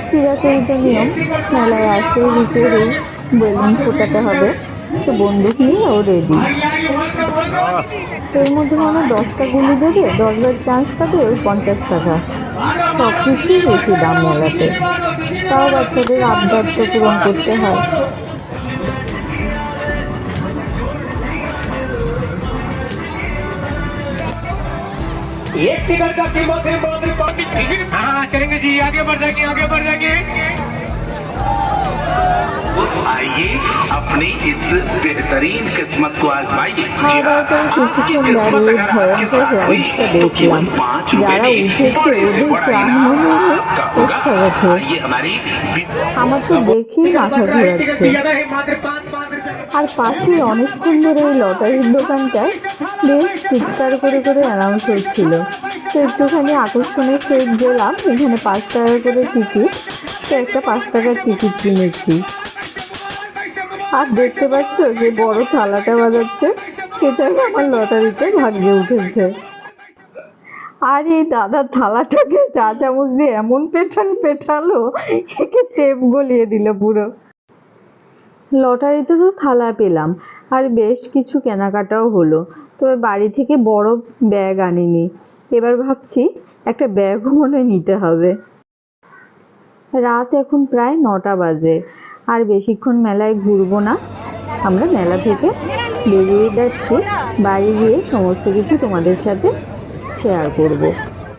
চিরাচরিত নিয়ম, মেলায় আসে ভিতরেই বেলুন ফোটাতে হবে, তো বন্দুক নিয়ে ও রেডি। এর মধ্যে মানে 10টা গুলি দেবে, 10বার চান্স পাবে ওই 50 টাকা। সব কিছুই বেশি দাম মেলাতে, তাও বাচ্চাদের আবদার তো পূরণ করতে হয়। एक टिकट का कीमत है हाँ चलेंगे जी, आगे बढ़ जाएंगे, आगे बढ़ जाएंगे। आइए अपनी इस बेहतरीन किस्मत को आजमाइए। খাওয়া দাওয়া করে কিছুক্ষণ দাঁড়িয়ে ভয়ঙ্কর রাইডটা দেখলাম। যারা উঠেছে ওদের প্রাণ মনে হলো কষ্ট গেছে। আমার তো দেখেই মাথা ঘোরাচ্ছে। আর পাশে অনেকক্ষণ ধরে এই লটারির দোকানটায় বেশ চিৎকার করে করে অ্যানাউন্স হচ্ছিল, তো একটুখানি আকর্ষণের সহিত গেলাম। এখানে 5 টাকা করে টিকিট, তো একটা 5 টাকার টিকিট কিনেছি। আর দেখতে পাচ্ছ যে বড় থালাটা বাজাচ্ছে, সেটাই আমার লটারিতে ভাগ্যে উঠেছে। আর এই দাদা থালাটাকে চা চামচ দিয়ে এমন পেটালো, একে টেপ গলিয়ে দিল পুরো। লটারিতে তো থালা পেলাম, আর বেশ কিছু কেনাকাটাও হলো। তবে বাড়ি থেকে বড় ব্যাগ আনিনি, এবার ভাবছি একটা ব্যাগও মনে নিতে হবে। রাত এখন প্রায় 9টা বাজে, আর বেশিক্ষণ মেলায় ঘুরবো না। আমরা মেলা থেকে বেরিয়ে যাচ্ছি, বাড়ি গিয়ে সমস্ত কিছু তোমাদের সাথে শেয়ার করব।